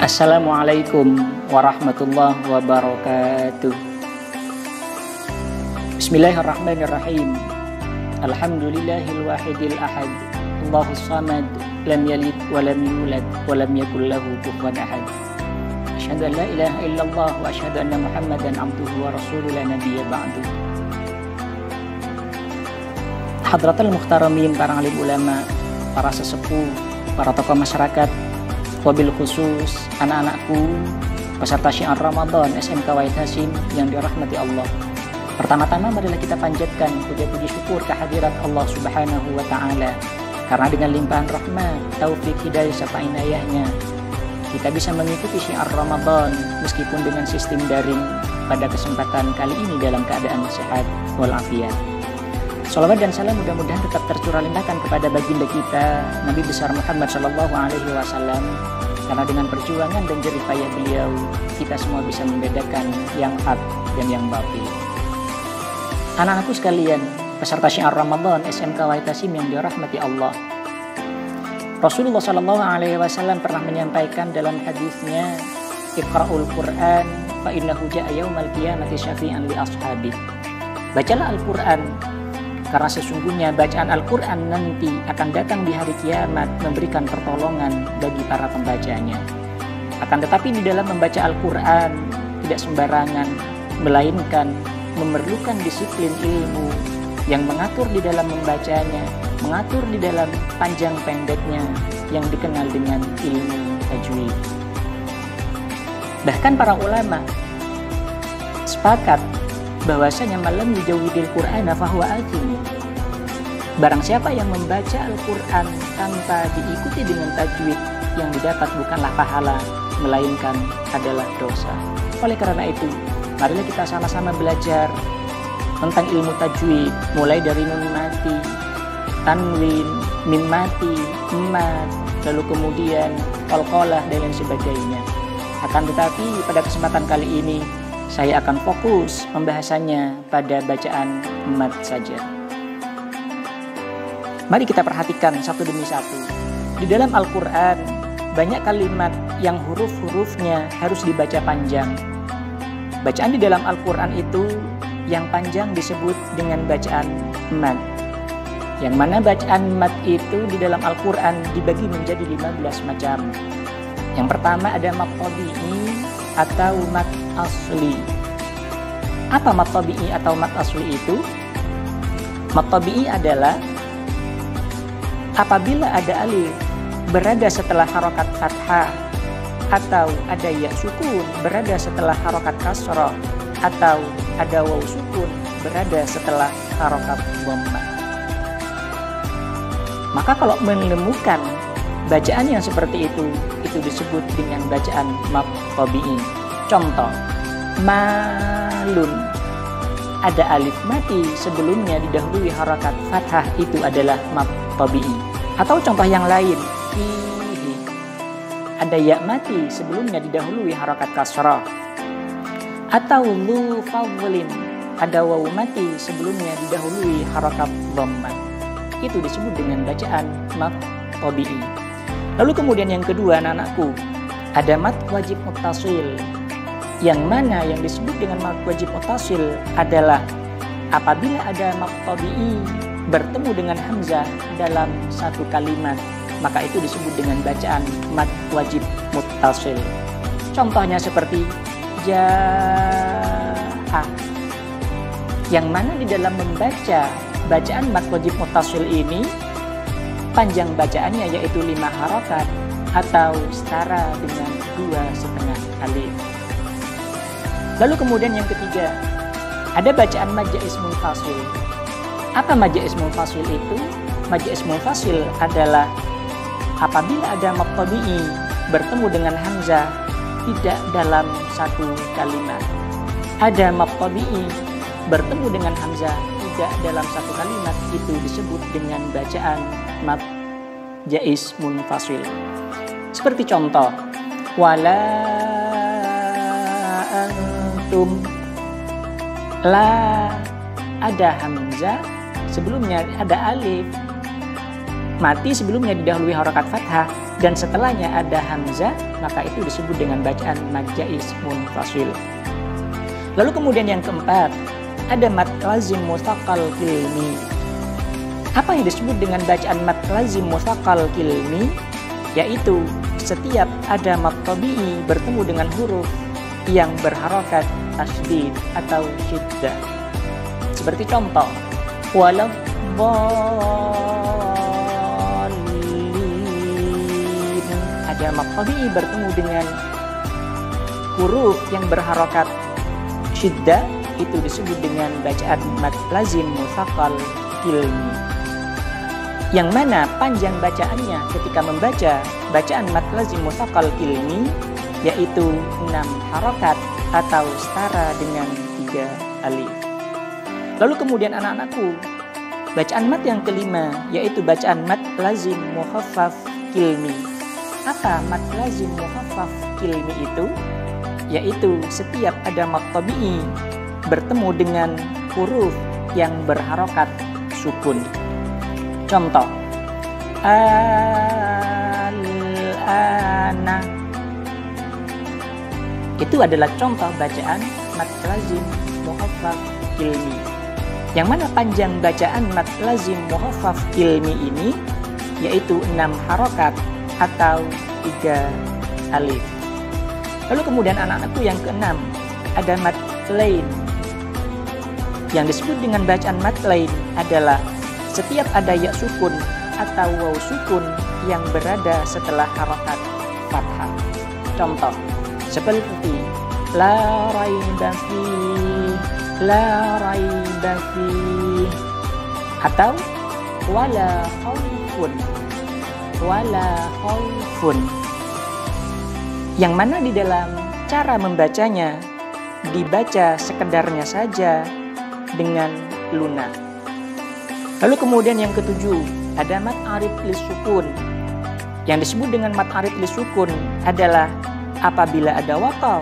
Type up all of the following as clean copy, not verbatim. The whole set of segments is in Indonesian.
Assalamualaikum warahmatullahi wabarakatuh. Bismillahirrahmanirrahim. Alhamdulillahil wahidil ahad. Allahus samad, lam yalid wa lam yulad wa lam yakul lahu kufuwan ahad. Asyhadu an la ilaha illallah wa asyhadu anna Muhammadan abduhu wa rasuluhu la nabiyya ba'du. Hadratul muhtaramin, para alim ulama, para sesepuh, para tokoh masyarakat, wabil khusus anak-anakku peserta syiar Ramadan SMK Wahid Hasim yang dirahmati Allah. Pertama-tama marilah kita panjatkan puja-puji syukur kehadirat Allah Subhanahu wa taala, karena dengan limpahan rahmat, taufik, hidayah serta inayahnya kita bisa mengikuti syiar Ramadan meskipun dengan sistem daring pada kesempatan kali ini dalam keadaan sehat walafiat. Shalawat dan salam mudah-mudahan tetap tercurah limpahkan kepada baginda kita Nabi besar Muhammad Shallallahu Alaihi Wasallam, karena dengan perjuangan dan jerih payah beliau kita semua bisa membedakan yang hak dan yang batil. Anak-anakku sekalian, peserta syiar Ramadan SMK Wahid Hasim yang dirahmati Allah, Rasulullah Shallallahu Alaihi Wasallam pernah menyampaikan dalam hadisnya, Iqra'ul Quran fa innahu ja'a yaumal qiyamati syafi'an li ashabi. Bacalah Al-Quran, karena sesungguhnya bacaan Al-Quran nanti akan datang di hari kiamat memberikan pertolongan bagi para pembacanya. Akan tetapi di dalam membaca Al-Quran tidak sembarangan, melainkan memerlukan disiplin ilmu yang mengatur di dalam membacanya, mengatur di dalam panjang pendeknya yang dikenal dengan ilmu tajwid. Bahkan para ulama sepakat bahwasanya malam yujawwidil Qur'ana fahuwa athim. Barang siapa yang membaca Al-Quran tanpa diikuti dengan tajwid, yang didapat bukanlah pahala, melainkan adalah dosa. Oleh karena itu, marilah kita sama-sama belajar tentang ilmu tajwid, mulai dari nun mati, tanwin, mim mati, mat, lalu kemudian qalqalah dan lain sebagainya. Akan tetapi pada kesempatan kali ini saya akan fokus pembahasannya pada bacaan mat saja. Mari kita perhatikan satu demi satu. Di dalam Al-Quran banyak kalimat yang huruf-hurufnya harus dibaca panjang. Bacaan di dalam Al-Quran itu yang panjang disebut dengan bacaan mat. Yang mana bacaan mat itu di dalam Al-Quran dibagi menjadi 15 macam. Yang pertama ada mat tabi'i atau mat asli. Apa mat tabi'i atau mat asli itu? Mat tabi'i adalah apabila ada alif berada setelah harokat fathah, atau ada ya sukun berada setelah harokat kasrah, atau ada waw sukun berada setelah harokat dhammah. Maka kalau menemukan bacaan yang seperti itu disebut dengan bacaan mat tabi'i. Contoh, malun, ada alif mati sebelumnya didahului harakat fathah, itu adalah mat tabi'i. Atau contoh yang lain, fihi, ada ya mati sebelumnya didahului harakat kasrah. Atau lu fadlin, ada waw mati sebelumnya didahului harakat dhammah, itu disebut dengan bacaan mat tabi'i. Lalu kemudian yang kedua, anak-anakku, ada mat wajib muttasil. Yang mana yang disebut dengan mat wajib muttasil adalah apabila ada mat tabi'i bertemu dengan hamzah dalam satu kalimat, maka itu disebut dengan bacaan mat wajib muttasil. Contohnya seperti ja'a, yang mana di dalam membaca bacaan mat wajib muttasil ini panjang bacaannya yaitu 5 harokat atau setara dengan 2,5 alif. Lalu kemudian yang ketiga, ada bacaan majaz munfasil. Apa majaz munfasil itu? Majaz munfasil adalah apabila ada mat tabi'i bertemu dengan hamzah tidak dalam satu kalimat. Ada mat tabi'i bertemu dengan hamzah tidak dalam satu kalimat, itu disebut dengan bacaan mat jaiz munfasil. Seperti contoh, wala antum, la ada hamzah sebelumnya ada alif mati sebelumnya didahului harakat fathah, dan setelahnya ada hamzah, maka itu disebut dengan bacaan mad jaiz munfasil. Lalu kemudian yang keempat, ada mad lazim mutsaqqal kilmi. Apa yang disebut dengan bacaan mad lazim mutsaqqal kilmi? Yaitu setiap ada mad tabi'i bertemu dengan huruf yang berharokat tasydid atau syiddah. Seperti contoh, waladh dhalin. Ada mad tabi'i bertemu dengan huruf yang berharokat syiddah, itu disebut dengan bacaan mad lazim mutsaqqal kilmi. Yang mana panjang bacaannya ketika membaca bacaan mad lazim mutsaqqal kilmi yaitu 6 harokat atau setara dengan 3 alif. Lalu kemudian anak-anakku, bacaan mad yang kelima yaitu bacaan mad lazim mukhaffaf kilmi. Apa mad lazim mukhaffaf kilmi itu? Yaitu setiap ada mad tabi'i bertemu dengan huruf yang berharokat sukun. Contoh, al-ana. Itu adalah contoh bacaan mad lazim mukhaffaf kilmi. Yang mana panjang bacaan mad lazim mukhaffaf kilmi ini yaitu 6 harokat atau 3 alif. Lalu kemudian anak-anakku yang keenam, ada mad lain. Yang disebut dengan bacaan mad lain adalah setiap ada ya sukun atau waw sukun yang berada setelah harokat fathah. Contoh, seperti la raiba fi, la raiba fi, atau wala khaufun, wala khaufun. Yang mana di dalam cara membacanya dibaca sekedarnya saja dengan lunak. Lalu kemudian yang ketujuh, ada mad arif lis sukun. Yang disebut dengan mad arif lis sukun adalah apabila ada waqaf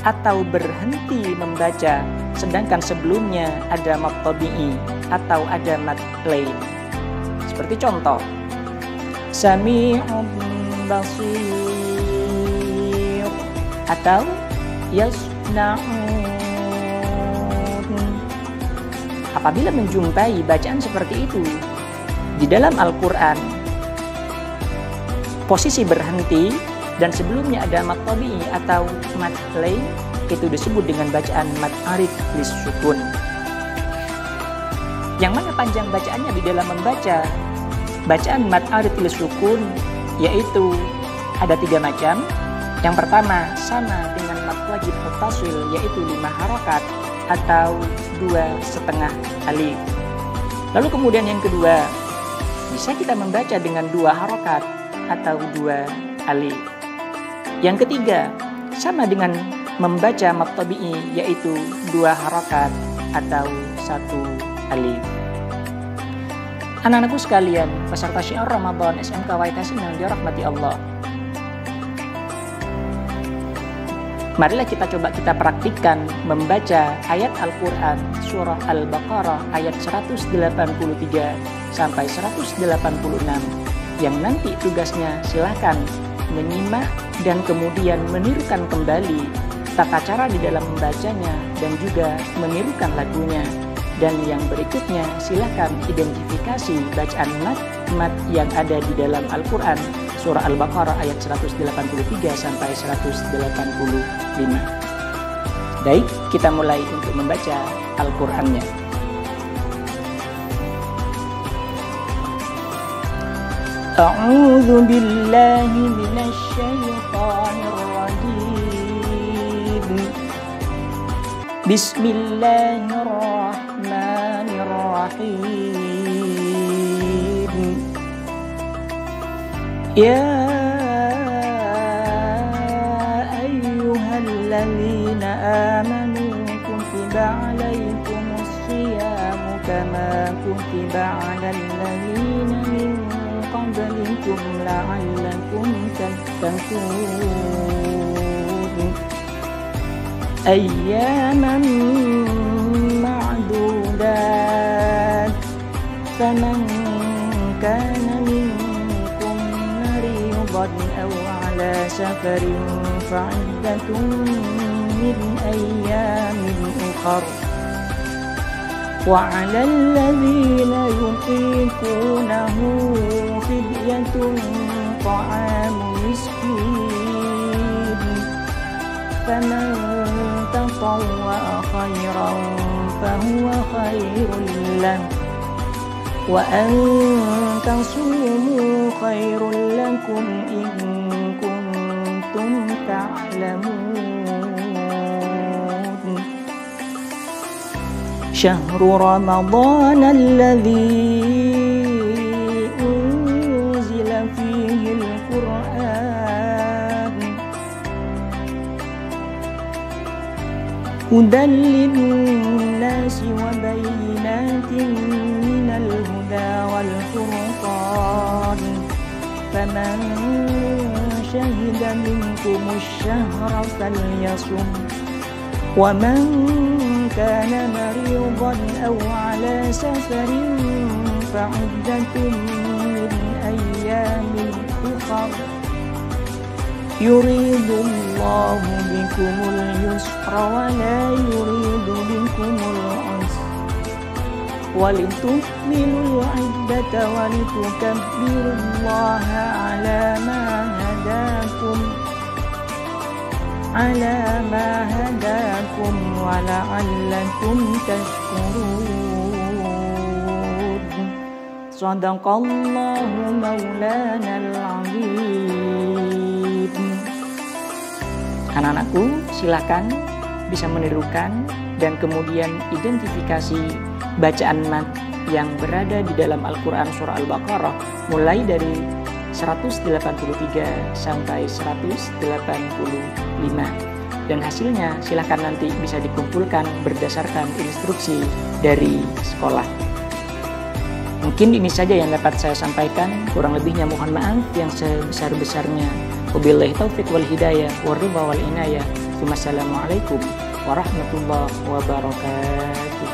atau berhenti membaca sedangkan sebelumnya ada mad tabi'i atau ada mad lain. Seperti contoh, sami'un basir atau yasna'un. Apabila menjumpai bacaan seperti itu di dalam Al-Quran, posisi berhenti dan sebelumnya ada mad tabi'i atau mad lain, itu disebut dengan bacaan mad arif lis sukun. Yang mana panjang bacaannya di dalam membaca bacaan mad arif lis sukun yaitu ada 3 macam. Yang pertama sama dengan mad wajib muttasil yaitu 5 harokat atau 2,5 alif. Lalu kemudian yang kedua, bisa kita membaca dengan 2 harokat atau 2 alif. Yang ketiga, sama dengan membaca mad tabi'i yaitu 2 harokat atau 1 alif. Anak-anakku sekalian, peserta syiar Ramadan SMK Waitasi yang dirahmati Allah. Marilah kita coba kita praktikkan membaca ayat Al-Quran surah Al-Baqarah ayat 183 sampai 186 yang nanti tugasnya silahkan menyimak dan kemudian menirukan kembali tata cara di dalam membacanya dan juga menirukan lagunya. Dan yang berikutnya silahkan identifikasi bacaan mat yang ada di dalam Al-Quran surah Al-Baqarah ayat 183 sampai 185. Baik, kita mulai untuk membaca Al-Qur'annya. A'udzu billahi minasy syaithanir rajim. Bismillahirrahmanirrahim. Ya ayyuhalladzina amanu kutiba alaikumus syiyamu kama kutiba alal ladzina min qablikum la'allakum tattaqun. Ayyaman ma'dudat faman kana minkum maridan سفر فعدة من أيام أخر وعلى الذين يطيقونه فدية طعام مسكين فمن تطوع خيرا فهو خير له وأن تصوموا خير لكم إن كنتم تعلمون شهر رمضان الذي أنزل فيه القرآن هدى للناس وبينات من الهدى والفرقان فمن شهد منكم الشهر فليصم ومن كان مريضا أو على سفر فعدة من أيام أخر يريد الله بكم اليسر ولا يريد بكم العسر ولتكملوا العدة ولتكبروا الله على ما هداكم ولعلكم تشكرون Sadaqallahu maulana al-azim. Anak-anakku, silakan bisa menirukan dan kemudian identifikasi bacaan mat yang berada di dalam Al-Quran surah Al-Baqarah mulai dari 183 sampai 185, dan hasilnya silakan nanti bisa dikumpulkan berdasarkan instruksi dari sekolah. Mungkin ini saja yang dapat saya sampaikan, kurang lebihnya mohon maaf yang sebesar-besarnya. Wabillahi taufiq wal hidayah warridha wal inayah. Wassalamualaikum warahmatullahi wabarakatuh.